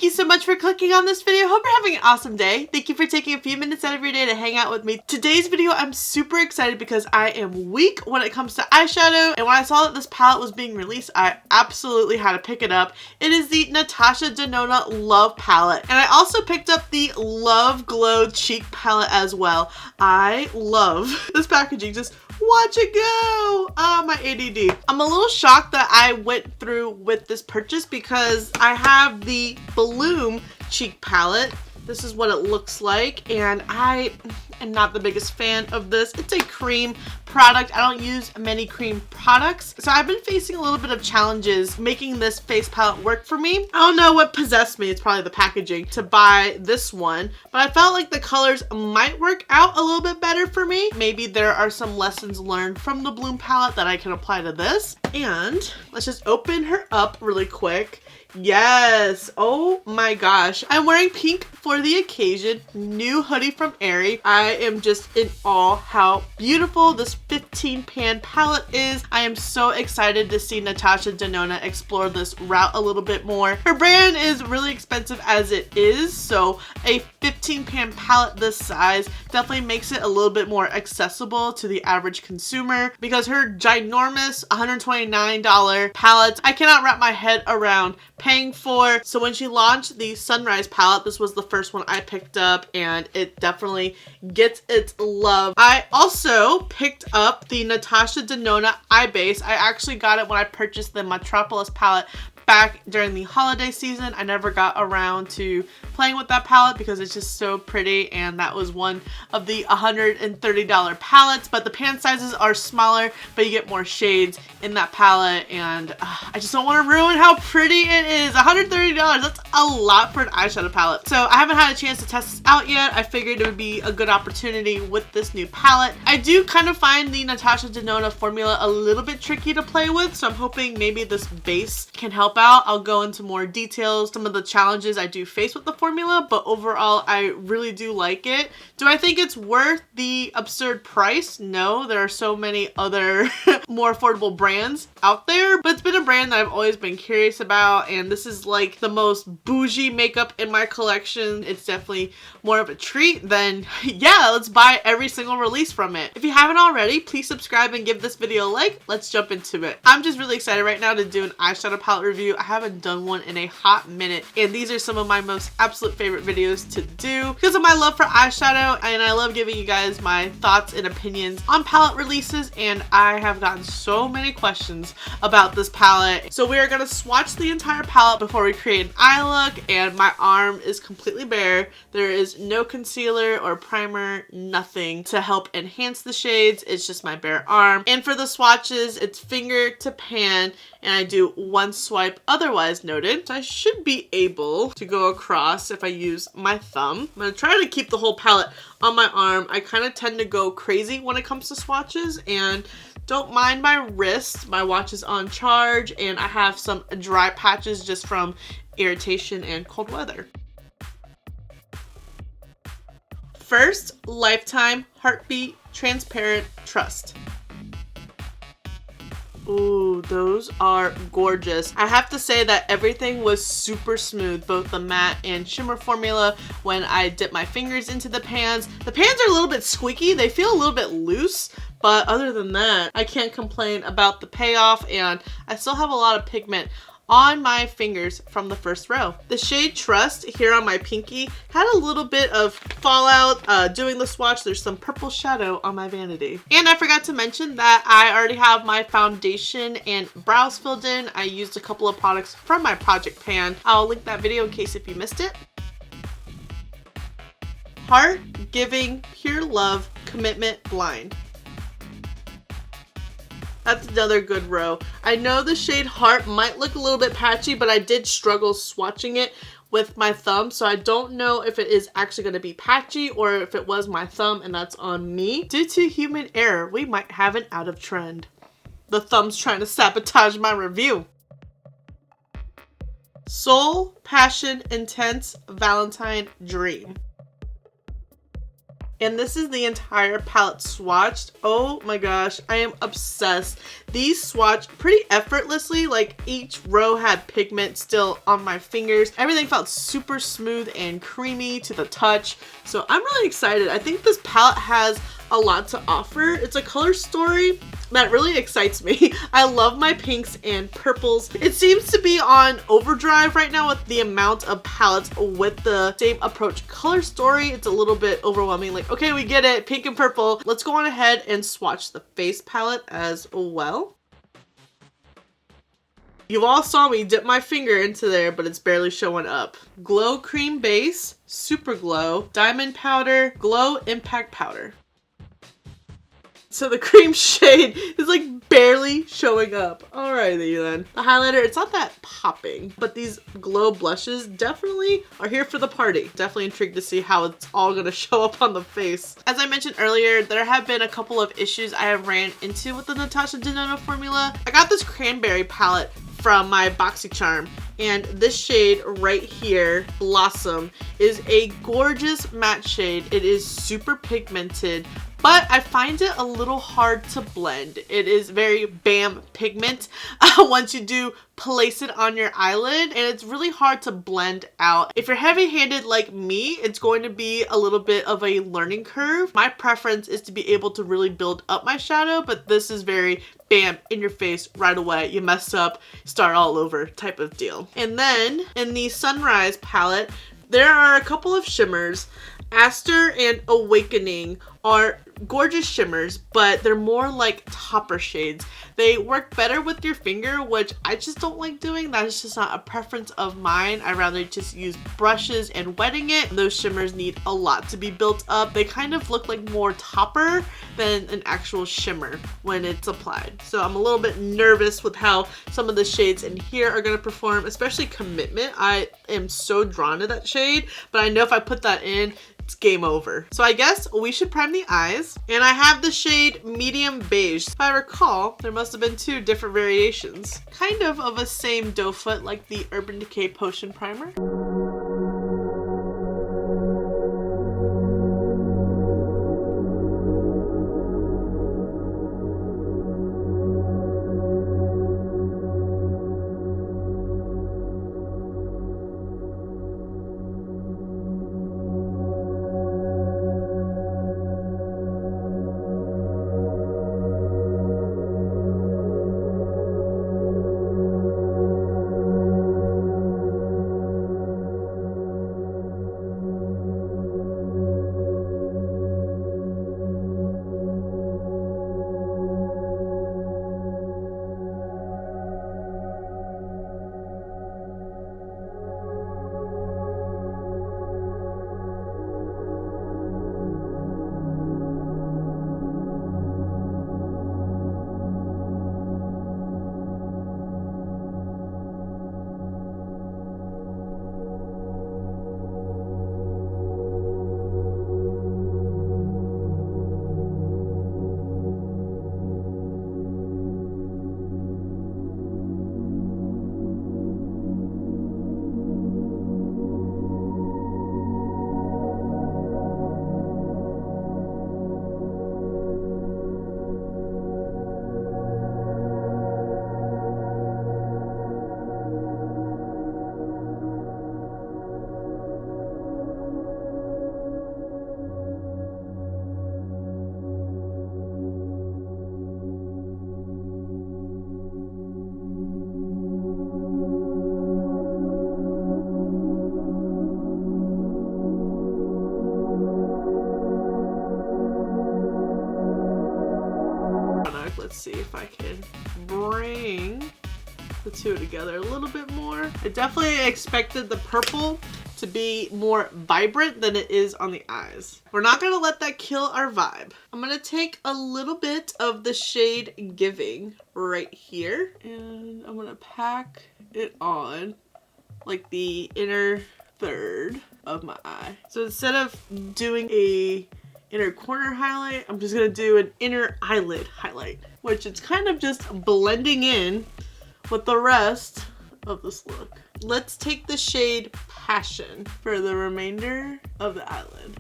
you so much for clicking on this video. Hope you're having an awesome day. Thank you for taking a few minutes out of your day to hang out with me. Today's video, I'm super excited because I am weak when it comes to eyeshadow, and when I saw that this palette was being released, I absolutely had to pick it up. It is the NATASHA DENONA Love Palette, and I also picked up the Love Glow Cheek Palette as well. I love this packaging. Just watch it go! Oh, my ADD. I'm a little shocked that I went through with this purchase because I have the Bloom cheek palette. This is what it looks like, and I am not the biggest fan of this. It's a cream product. I don't use many cream products, so I've been facing a little bit of challenges making this face palette work for me. I don't know what possessed me, it's probably the packaging, to buy this one, but I felt like the colors might work out a little bit better for me. Maybe there are some lessons learned from the Bloom palette that I can apply to this. And let's just open her up really quick. Yes, oh my gosh. I'm wearing pink for the occasion. New hoodie from Aerie. I am just in awe how beautiful this 15 pan palette is. I am so excited to see NATASHA DENONA explore this route a little bit more. Her brand is really expensive as it is, so a 15 pan palette this size definitely makes it a little bit more accessible to the average consumer, because her ginormous $129 palettes, I cannot wrap my head around paying for. So when she launched the Sunrise palette, this was the first one I picked up, and it definitely gets its love. I also picked up the NATASHA DENONA Eye Base. I actually got it when I purchased the Metropolis palette back during the holiday season. I never got around to playing with that palette because it's just so pretty, and that was one of the $130 palettes, but the pan sizes are smaller, but you get more shades in that palette, and I just don't want to ruin how pretty it is. $130, that's a lot for an eyeshadow palette. So I haven't had a chance to test this out yet. I figured it would be a good opportunity with this new palette. I do kind of find the NATASHA DENONA formula a little bit tricky to play with, so I'm hoping maybe this base can help out. I'll go into more details, some of the challenges I do face with the formula, but overall I really do like it. Do I think it's worth the absurd price? No, there are so many other more affordable brands out there, but it's been a brand that I've always been curious about, and this is like the most bougie makeup in my collection. It's definitely more of a treat than, yeah, let's buy every single release from it. If you haven't already, please subscribe and give this video a like. Let's jump into it. I'm just really excited right now to do an eyeshadow palette review. I haven't done one in a hot minute, and these are some of my most absolute favorite videos to do because of my love for eyeshadow, and I love giving you guys my thoughts and opinions on palette releases, and I have gotten so many questions about this palette. So we are going to swatch the entire palette before we create an eye look, and my arm is completely bare. There is no concealer or primer, nothing to help enhance the shades. It's just my bare arm. And for the swatches, it's finger to pan, and I do one swipe, otherwise noted. So I should be able to go across if I use my thumb. I'm gonna try to keep the whole palette on my arm. I kind of tend to go crazy when it comes to swatches, and don't mind my wrist. My watch is on charge, and I have some dry patches just from irritation and cold weather. First, Lifetime Heartbeat Transparent Trust. Ooh, those are gorgeous. I have to say that everything was super smooth, both the matte and shimmer formula. When I dip my fingers into the pans are a little bit squeaky. They feel a little bit loose, but other than that, I can't complain about the payoff, and I still have a lot of pigment on my fingers from the first row. The shade Trust here on my pinky had a little bit of fallout doing the swatch. There's some purple shadow on my vanity. And I forgot to mention that I already have my foundation and brows filled in. I used a couple of products from my project pan. I'll link that video in case if you missed it. Heart Giving Pure Love Commitment Blind. That's another good row. I know the shade Heart might look a little bit patchy, but I did struggle swatching it with my thumb, so I don't know if it is actually going to be patchy or if it was my thumb and that's on me. Due to human error, we might have an out of trend. The thumb's trying to sabotage my review. Soul Passion Intense Valentine Dream. And this is the entire palette swatched. Oh my gosh, I am obsessed. These swatched pretty effortlessly, like each row had pigment still on my fingers. Everything felt super smooth and creamy to the touch. So I'm really excited. I think this palette has a lot to offer. It's a color story that really excites me. I love my pinks and purples. It seems to be on overdrive right now with the amount of palettes with the same approach color story. It's a little bit overwhelming, like, okay, we get it, pink and purple. Let's go on ahead and swatch the face palette as well. You all saw me dip my finger into there, but it's barely showing up. Glow Cream Base, Super Glow, Diamond Powder, Glow Impact Powder. So the cream shade is like barely showing up. Alrighty then. The highlighter, it's not that popping, but these glow blushes definitely are here for the party. Definitely intrigued to see how it's all gonna show up on the face. As I mentioned earlier, there have been a couple of issues I have ran into with the NATASHA DENONA formula. I got this cranberry palette from my BOXYCHARM, and this shade right here, Blossom, is a gorgeous matte shade. It is super pigmented, but I find it a little hard to blend. It is very bam pigment once you do place it on your eyelid, and it's really hard to blend out. If you're heavy-handed like me, it's going to be a little bit of a learning curve. My preference is to be able to really build up my shadow, but this is very bam, in your face right away. You mess up, start all over type of deal. And then in the Sunrise palette, there are a couple of shimmers. Aster and Awakening are gorgeous shimmers, but they're more like topper shades. They work better with your finger, which I just don't like doing. That's just not a preference of mine. I rather just use brushes and wetting it. Those shimmers need a lot to be built up. They kind of look like more topper than an actual shimmer when it's applied. So I'm a little bit nervous with how some of the shades in here are gonna perform, especially Commitment. I am so drawn to that shade, but I know if I put that in, it's game over. So I guess we should prime the eyes. And I have the shade Medium Beige. If I recall, there must have been two different variations. Kind of a same doe foot like the Urban Decay Potion Primer. Let's see if I can bring the two together a little bit more. I definitely expected the purple to be more vibrant than it is on the eyes. We're not gonna let that kill our vibe. I'm gonna take a little bit of the shade Giving right here, and I'm gonna pack it on like the inner third of my eye. So instead of doing a inner corner highlight, I'm just gonna do an inner eyelid highlight, which it's kind of just blending in with the rest of this look. Let's take the shade Passion for the remainder of the eyelid.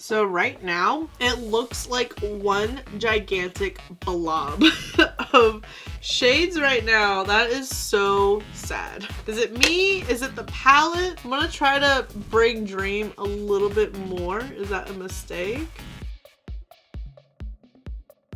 So right now, it looks like one gigantic blob of shades right now. That is so sad. Is it me? Is it the palette? I'm gonna try to bring Dream a little bit more. Is that a mistake?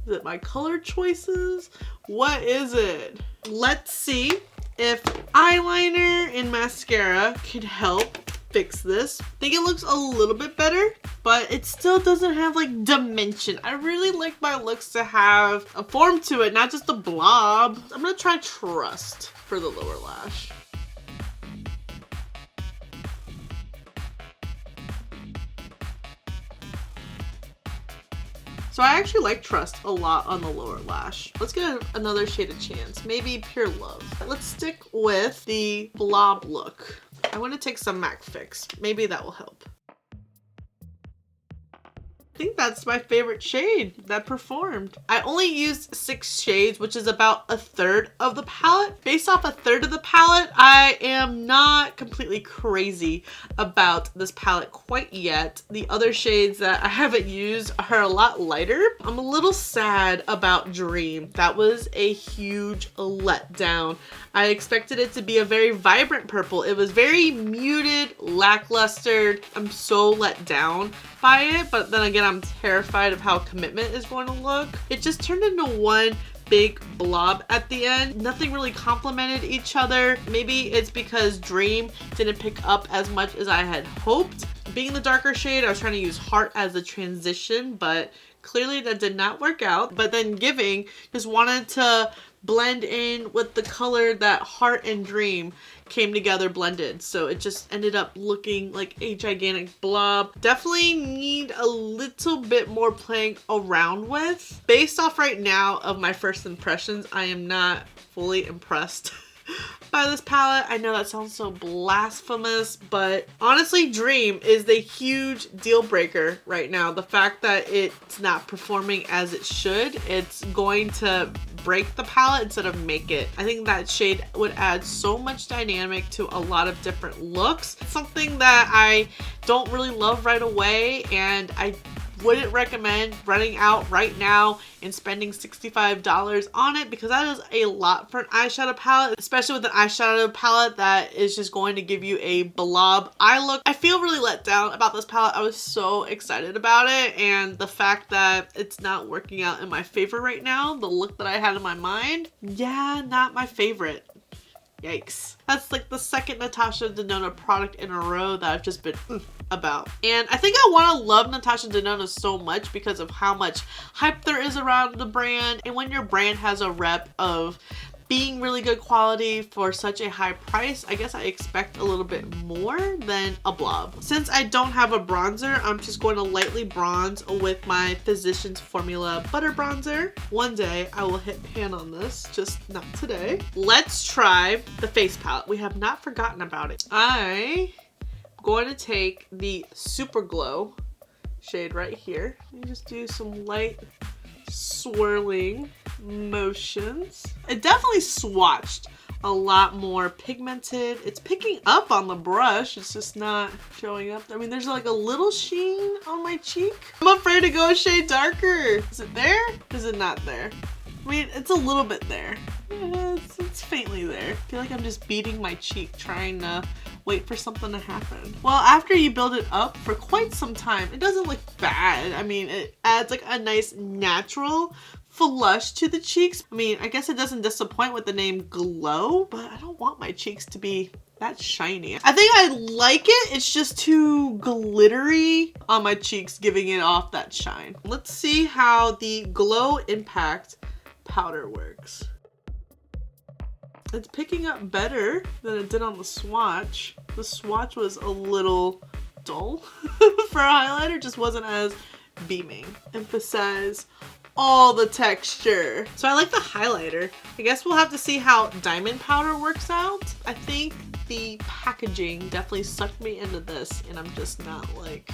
Is it my color choices? What is it? Let's see if eyeliner and mascara can help fix this. I think it looks a little bit better, but it still doesn't have like dimension. I really like my looks to have a form to it, not just a blob. I'm gonna try Trust for the lower lash. So I actually like Trust a lot on the lower lash. Let's get another shade of chance. Maybe Pure Love. Let's stick with the blob look. I want to take some MAC Fix. Maybe that will help. I think that's my favorite shade that performed. I only used 6 shades, which is about a third of the palette. Based off a third of the palette, I am not completely crazy about this palette quite yet. The other shades that I haven't used are a lot lighter. I'm a little sad about Dream. That was a huge letdown. I expected it to be a very vibrant purple. It was very muted, lackluster. I'm so let down by it, but then again, I'm terrified of how Commitment is going to look. It just turned into one big blob at the end. Nothing really complemented each other. Maybe it's because Dream didn't pick up as much as I had hoped. Being the darker shade, I was trying to use Heart as a transition, but clearly that did not work out. But then Giving just wanted to blend in with the color that Heart and Dream came together blended, so it just ended up looking like a gigantic blob. Definitely need a little bit more playing around with. Based off right now of my first impressions, I am not fully impressed by this palette. I know that sounds so blasphemous, but honestly, Dream is the huge deal breaker right now. The fact that it's not performing as it should, it's going to break the palette instead of make it. I think that shade would add so much dynamic to a lot of different looks. It's something that I don't really love right away, and I wouldn't recommend running out right now and spending $65 on it, because that is a lot for an eyeshadow palette, especially with an eyeshadow palette that is just going to give you a blob eye look. I feel really let down about this palette. I was so excited about it, and the fact that it's not working out in my favor right now, the look that I had in my mind, yeah, not my favorite. Yikes. That's like the second Natasha Denona product in a row that I've just been about. And I think I want to love Natasha Denona so much because of how much hype there is around the brand. And when your brand has a rep of being really good quality for such a high price, I guess I expect a little bit more than a blob. Since I don't have a bronzer, I'm just going to lightly bronze with my Physicians Formula Butter Bronzer. One day I will hit pan on this, just not today. Let's try the face palette. We have not forgotten about it. I'm going to take the Super Glow shade right here and just do some light swirling motions. It definitely swatched a lot more pigmented. It's picking up on the brush, it's just not showing up. I mean, there's like a little sheen on my cheek. I'm afraid to go a shade darker. Is it there? Is it not there? I mean, it's a little bit there. Yeah, it's faintly there. I feel like I'm just beating my cheek trying to wait for something to happen. Well, after you build it up for quite some time, it doesn't look bad. I mean, it adds like a nice natural flush to the cheeks. I mean, I guess it doesn't disappoint with the name Glow, but I don't want my cheeks to be that shiny. I think I like it. It's just too glittery on my cheeks, giving it off that shine. Let's see how the Glow Impact powder works. It's picking up better than it did on the swatch. The swatch was a little dull for a highlighter, just wasn't as beaming. Emphasize all the texture. So I like the highlighter. I guess we'll have to see how diamond powder works out. I think the packaging definitely sucked me into this, and I'm just not like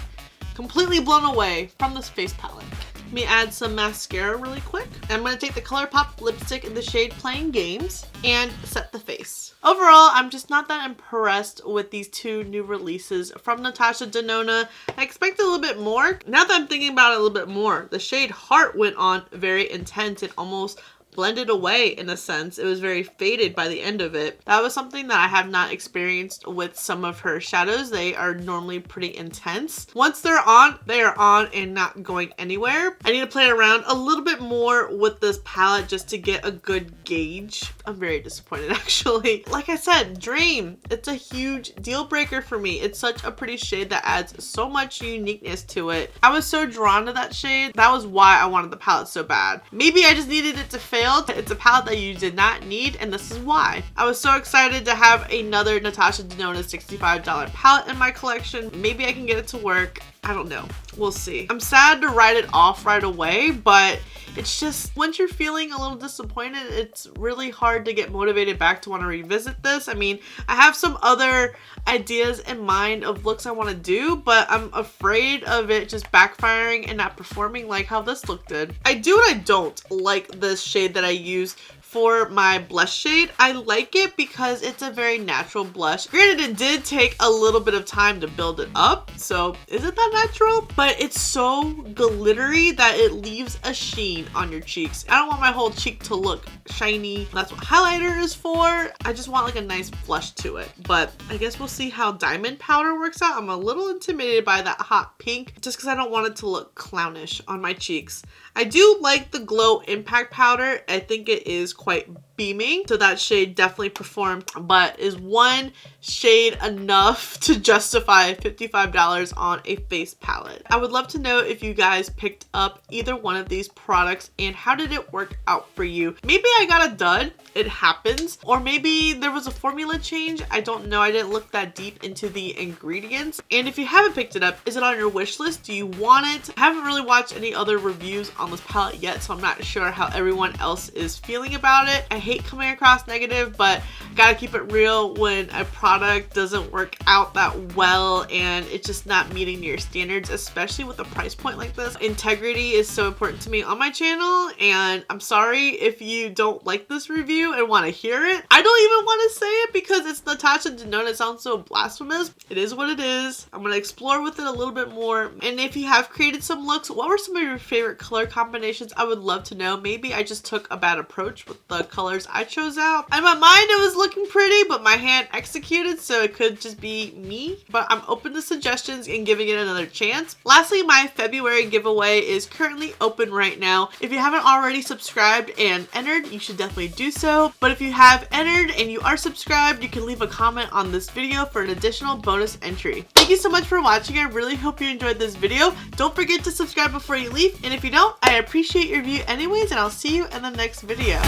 completely blown away from this face palette. Let me add some mascara really quick. I'm going to take the ColourPop lipstick in the shade Playing Games and set the face. Overall, I'm just not that impressed with these two new releases from NATASHA DENONA. I expected a little bit more. Now that I'm thinking about it a little bit more, the shade Heart went on very intense and almost blended away in a sense. It was very faded by the end of it. That was something that I have not experienced with some of her shadows. They are normally pretty intense. Once they're on, they are on and not going anywhere. I need to play around a little bit more with this palette just to get a good gauge. I'm very disappointed actually. Like I said, Dream, it's a huge deal breaker for me. It's such a pretty shade that adds so much uniqueness to it. I was so drawn to that shade. That was why I wanted the palette so bad. Maybe I just needed it to fail. It's a palette that you did not need, and this is why. I was so excited to have another NATASHA DENONA $65 palette in my collection. Maybe I can get it to work. I don't know. We'll see. I'm sad to write it off right away, but it's just, once you're feeling a little disappointed, it's really hard to get motivated back to want to revisit this. I mean, I have some other ideas in mind of looks I want to do, but I'm afraid of it just backfiring and not performing like how this look did. I do and I don't like this shade that I use for my blush shade. I like it because it's a very natural blush. Granted, it did take a little bit of time to build it up, so is it that natural? But it's so glittery that it leaves a sheen on your cheeks. I don't want my whole cheek to look shiny. That's what highlighter is for. I just want like a nice blush to it. But I guess we'll see how diamond powder works out. I'm a little intimidated by that hot pink just because I don't want it to look clownish on my cheeks. I do like the Glow Impact powder. I think it is quite beaming, so that shade definitely performed, but is one shade enough to justify $55 on a face palette? I would love to know if you guys picked up either one of these products and how did it work out for you. Maybe I got a dud, it happens, or maybe there was a formula change. I don't know. I didn't look that deep into the ingredients. And if you haven't picked it up, is it on your wish list? Do you want it? I haven't really watched any other reviews on this palette yet, so I'm not sure how everyone else is feeling about it. I hate coming across negative, but gotta keep it real when a product doesn't work out that well and it's just not meeting your standards, especially with a price point like this. Integrity is so important to me on my channel, and I'm sorry if you don't like this review and want to hear it. I don't even want to say it because it's NATASHA DENONA. It sounds so blasphemous. It is what it is. I'm gonna explore with it a little bit more, and if you have created some looks, what were some of your favorite color combinations? I would love to know. Maybe I just took a bad approach with the colors I chose out. In my mind it was looking pretty, but my hand executed, so it could just be me. But I'm open to suggestions and giving it another chance. Lastly, my February giveaway is currently open right now. If you haven't already subscribed and entered, you should definitely do so. But if you have entered and you are subscribed, you can leave a comment on this video for an additional bonus entry. Thank you so much for watching. I really hope you enjoyed this video. Don't forget to subscribe before you leave, and if you don't, I appreciate your view anyways, and I'll see you in the next video.